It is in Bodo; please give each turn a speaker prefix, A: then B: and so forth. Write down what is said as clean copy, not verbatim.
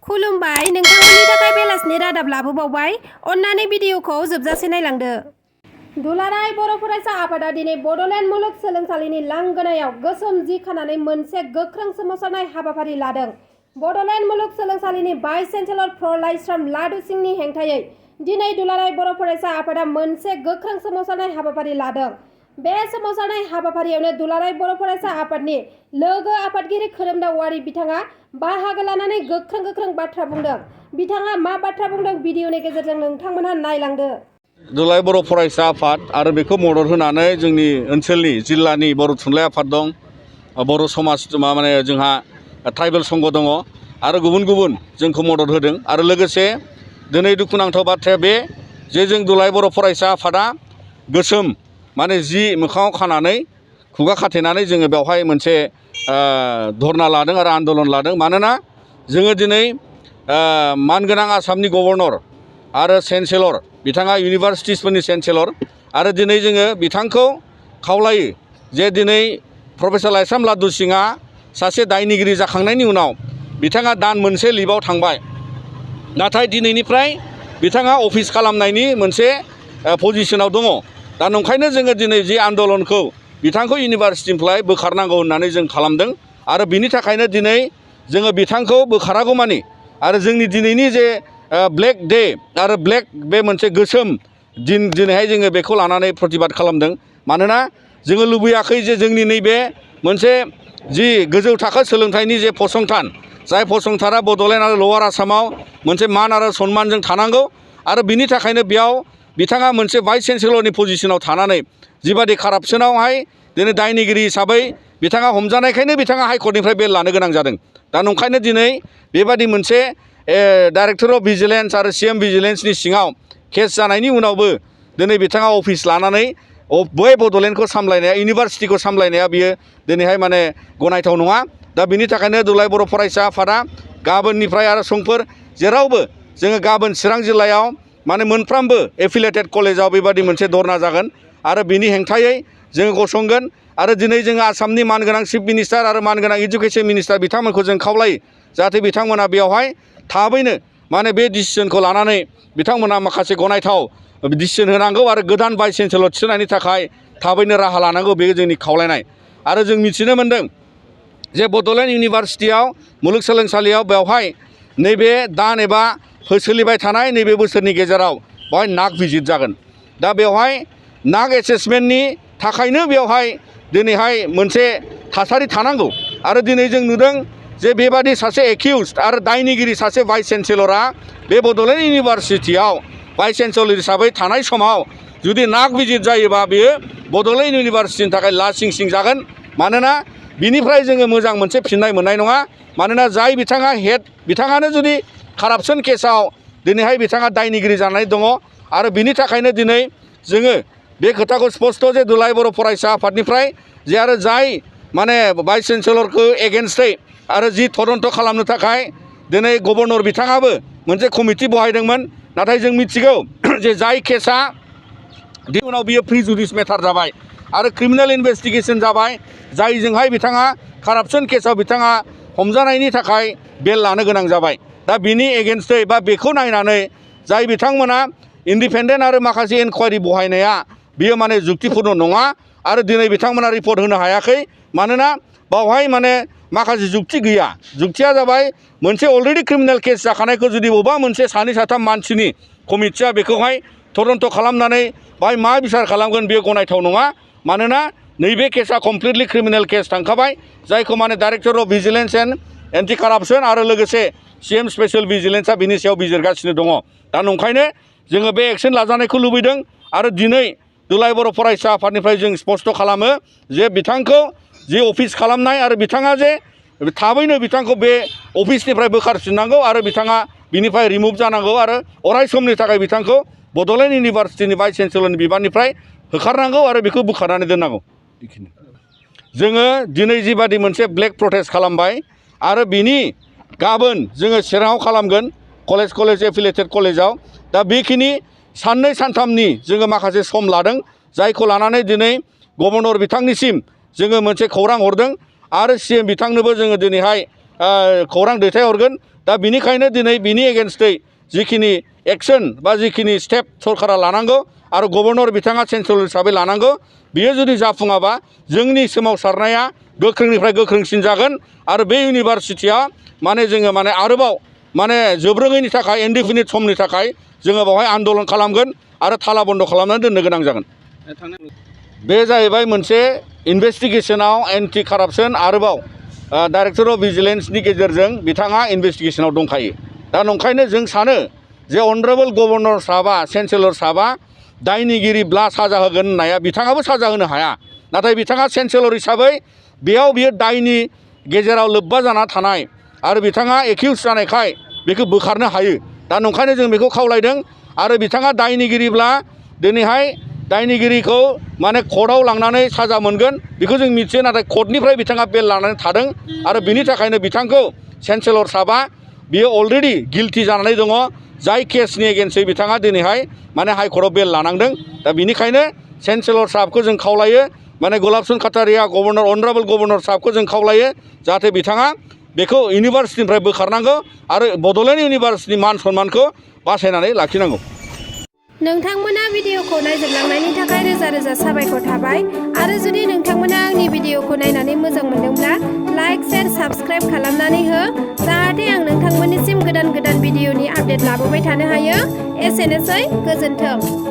A: खुलुमबाय नोंथांमोननि थाखाय बेलासिनि रादाब लाबोबावबाय अन्नानै भिडिअखौ जोबजासे नायलांदो। दुलाराय बर' फरायसा आफादा दिनै बड'लेण्ड मुलुगसोलोंसालिनि लांगोनायाव गोसोम जि खानानै मोनसे गोख्रों सोमावसारनाय हाबाफारि लादों। बड'लेण्ड मुलुगसोलोंसालिनि भाइस चेन्सेलर प्र लाइस्राम लादु सिंहनि हेंथायै दिनै दुलाराय बर' फरायसा आफादा मोनसे गोख्रों सोमावसारनाय हाबाफारि लादों। बे सोमावसारनाय हाबाफारियावनो दुलाराय बर' फरायसा आफादनि लोगो आफादगिरि खोरोमदाव औवारी बिथाङा बाहागो लानानै गोख्रों बाथ्रा बुंदों। बिथाङा मा बाथ्रा बुंदों भिडिअनि गेजेरजों नोंथांमोनहा नायलांदो।
B: दुलाराय बर' फरायसा आफाद आरो बेखौ मदद होनानै जोंनि ओनसोलनि जिल्लानि बर' थुनलाइ आफाद दं, बर' समाज माने जोंहा ट्राइबेल संघ दङ आरो गुबुन गुबुन जोंखौ मदद होदों। आरो लोगोसे दिनै दुखुनांथाव बाथ्राया बे जे जों दुलाराय बर' फरायसा आफादा गोसोम माने जि मोखाङाव खानानै खुगा खाथेनानै जोङो बेवहाय मोनसे धरना लादों आरो आन्दलन लादों। मानोना जोङो दिनै मानगोनां आसामनि गभर्नर आरो चेन्सेलर बिथाङा इउनिभारसिटिसफोरनि चेन्सेलर आरो दिनै जोङो बिथांखौ खावलायो जे दिनै प्रफेसार लाइस्राम लादु सिंहआ सासे दायनिगिरि जाखांनायनि उनाव बिथाङा दान मोनसे लिभआव थांबाय, नाथाय दिनैनिफ्राय बिथाङा अफिस खालामनायनि मोनसे पजिसनाव दङ। दा नंखायनो जोङो दिनै जि आन्दलनखौ बिथांखौ इउनिभारसिटिनिफ्राय बोखारनांगौ होननानै जों खालामदों आरो बिनि थाखायनो दिनै जोङो बिथांखौ बोखारागौमानि आरो जोंनि दिनैनि जे ब्लेक डे आरो ब्लेक बे मोनसे गोसोम दिन दिनैहाय जोङो बेखौ लानानै प्रतिबाद खालामदों। मानोना जोङो लुबैयाखै जे जोंनि नैबे मोनसे जि गोजौ थाखो सोलोंथाइनि जे फसंथान, जाय फसंथाना बड'लेण्ड आरो लवार आसामाव मोनसे मान आरो सन्मानजों थानांगौ आरो बिनि थाखायनो बेयाव बिथाङा मोनसे भाइस चेन्सेलरनि पजिसनाव थानानै जिबादि कारापसनावहाय दिनै दायनिगिरि हिसाबै बिथाङा हमजानायखायनो बिथाङा हाइकर्टनिफ्राय बेल लानो गोनां जादों। दा नंखायनो दिनै बेबादि मोनसे डाइरेक्टर अफ भिजिलेन्स आरो CM भिजिलेन्सनि सिङाव केस जानायनि उनावबो दिनै बिथाङा अफिस लानानै बै बड'लेण्डखौ सामलायनाया, इउनिभारसिटिखौ सामलायनाया बियो दिनैहाय माने गनायथाव नङा। दा बिनि थाखायनो दुलाराय बर' फरायसा आफादा गाबोननिफ्राय आरो समफोर जेरावबो जोङो गाबोन चिरां जिल्लायाव माने मोनफ्रोमबो एफिलिएटेड कलेजाव बेबादि मोनसे धरना जागोन आरो बिनि हेंथायै जोङो गसंगोन। आरो दिनै जोङो आसामनि मानगोनां चिफ मिनिस्टार आरो मानगोनां इडुकेसन मिनिस्टार बिथांमोनखौ जों खावलायो जाहाथे बिथांमोना बेवहाय थाबैनो माने बे डिसिसनखौ लानानै बिथांमोना माखासे गनायथाव डिसिसन होनांगौ आरो गोदान भाइस चेन्सेलर थिसननायनि थाखाय थाबैनो राहा लानांगौ, बे जोंनि खावलायनाय। आरो जों मिथिनो मोन्दों जे बड'लेण्ड इउनिभारसिटियाव मुलुगसोलोंसालियाव बेवहाय नैबे दान एबा सोलिबाय थानाय नैबे बोसोरनि गेजेराव बेवहाय नाक भिजिट जागोन। दा बेवहाय नाक एसेसमेन्टनि थाखायनो बेवहाय दिनैहाय मोनसे थासारि थानांगौ। आरो दिनै जों नुदों जे बेबादि सासे एक्युज्ड आरो दायनिगिरि सासे भाइस चेन्सेलरा बे बड'लेण्ड इउनिभारसिटियाव भाइस चेन्सेलर हिसाबै थानाय समाव जुदि नाक भिजिट जायोबा बेयो बड'लेण्ड इउनिभारसिटिनि थाखाय लासिं जागोन। मानोना बिनिफ्राय जोङो मोजां मोनसे फिननाय मोननाय नङा। मानोना जाय बिथाङा हेड, बिथाङानो जुदि कारापसन केसाव दिनैहाय बिथाङा दायनिगिरि जानानै दङ आरो बिनि थाखायनो दिनै जोङो बे खोथाखौ स्पस्ट जे दुलाराय बर' फरायसा आफादनिफ्राय जे आरो जाय माने भाइस चेन्सेलरखौ एगेन्स्टै आरो जि तदन्त खालामनो थाखाय दिनै गभर्नर बिथाङाबो मोनसे कमिटि बहायदोंमोन। नाथाय जों मिथिगौ जे जाय केसा उनाव बियो प्रिजुडिस मेटार जाबाय आरो क्रिमिनेल इनभेस्टिगेसन जाबाय, जायजोंहाय बिथाङा कारापसन केसाव बिथाङा हमजानायनि थाखाय बेल लानो गोनां जाबाय। दा बिनि एगेन्स्टै बा बेखौ नायनानै जाय बिथांमोना इन्डिपेन्डेन्ट आरो माखासे इनकुवारि बहायनाया बियो माने जुक्तिपुर्ण नङा आरो दिनै बिथांमोना रिपर्ट होनो हायाखै। मानोना बावहाय माने माखासे जुक्ति गैया। जुक्तिया जाबाय मोनसे अलरेडि क्रिमिनेल केस जाखानायखौ जुदि बबेबा मोनसे सानै साथाम मानसिनि कमिटिया बेखौहाय तदन्त खालामनानै बाहाय मा बिसार खालामगोन बेयो गनायथाव नङा। मानोना नैबे केसा कमप्लिटलि क्रिमिनेल केस थांखाबाय, जायखौ माने director of vigilance and anti corruption आरो लोगोसे CM स्पेसियेल भिजिलेन्सआ बिनि सायाव बिजिरगासिनो दङ। दा नंखायनो जोङो बे एक्सन लाजानायखौ लुबैदों आरो दिनै दुलाराय बर' फरायसा आफादनिफ्राय जों स्पस्ट खालामो जे बिथांखौ जि अफिस खालामनाय आरो बिथाङा जे थाबैनो बिथांखौ बे अफिसनिफ्राय बोखारफिननांगौ आरो बिथाङा बिनिफ्राय रिमुभ जानांगौ आरो अराय समनि थाखाय बिथांखौ बड'लेण्ड इउनिभारसिटिनि भाइस चेन्सेलरनि बिबाननिफ्राय होखारनांगौ आरो बेखौ बोखारनानै दोननांगौ। जोङो दिनै जिबादि मोनसे ब्लेक प्रटेस्ट खालामबाय आरो बिनि गाबोन जोङो चिराङाव खालामगोन कलेज एफिलिएटेड कलेजाव। दा बेखिनि साननै सानथामनि जोङो माखासे सम लादों, जायखौ लानानै दिनै गभर्नर बिथांनिसिम जोङो मोनसे खौरां हरदों आरो CM बिथांनोबो जोङो दिनैहाय खौरां दैथायहरगोन दा बिनिखायनो दिनै बिनि एगेन्स्टै जिखिनि एक्सन बा जिखिनि स्टेप सरकारा लानांगौ आरो गभर्नर बिथाङा चेन्सेलर हिसाबै लानांगौ बियो जुदि जाफुङाबा जोंनि सोमावसारनाया गोख्रोंनिफ्राय गोख्रोंसिन जागोन आरो बे इउनिभारसिटिया माने जोङो माने आरोबाव माने जोबरोङैनि थाखाय इनडिफिनिट समनि थाखाय जोङो बेवहाय आन्दलन खालामगोन आरो थाला बन्द खालामनानै दोननो गोनां जागोन। बे जाहैबाय मोनसे इनभेस्टिगेसनाव एन्टि कारापसन आरोबाव डाइरेक्टर अफ भिजिलेन्सनि गेजेरजों बिथाङा इनभेस्टिगेसनाव दंखायो। दा नंखायनो जों सानो जे अनरेबल गभर्नर साहाबा चेन्सेलर साहाबा दायनिगिरिब्ला साजा होगोन होननाया बिथाङाबो साजा होनो हाया। नाथाय बिथाङा चेन्सेलर हिसाबै बियो दायनि गेजेराव लोब्बा जाना थानाय आरो बिथाङा एक्युज जानायखाय बेखौ बोखारनो हायो। दा नंखायनो जों बेखौ खावलायदों आरो बिथाङा दायनिगिरिब्ला दिनैहाय दायनिगिरिखौ माने कर्टआव लांनानै साजा मोनगोन बेखौ जों मिथियो। नाथाय कर्टनिफ्राय बिथाङा बेल लानानै थादों आरो बिनि थाखायनो बिथांखौ चेन्सेलर साहाबा बियो अलरेडि गिल्टि जानानै दङ। जाय केसनि एगेन्स्टै बिथाङा दिनैहाय माने हाइकर्टआव बेल लानांदों। दा बिनिखायनो चेन्सेलर साहाबखौ जों खावलायो माने Gulab Chand खाटारिया governor honourable governor साहाबखौ जों खावलायो जाहाथे बिथाङा बेखौ इउनिभारसिटिनिफ्राय बोखारनांगौ आरो बड'लेण्ड इउनिभारसिटिनि मान सन्मानखौ बासायनानै लाखिनांगौ।
A: नोंथांमोना भिडिअखौ नायजोबलांनायनि थाखाय रोजा रोजा साबायखर थाबाय आरो जुदि नोंथांमोना आंनि भिडिअखौ नायनानै मोजां मोनदोंब्ला लाइक शेयार साबस्क्राइब खालामनानै हो जाहाथे आं नोंथांमोननिसिम गोदान गोदान भिडिअनि आपडेट लाबोबाय थानो हायो। एसेनोसै, गोजोन्थों।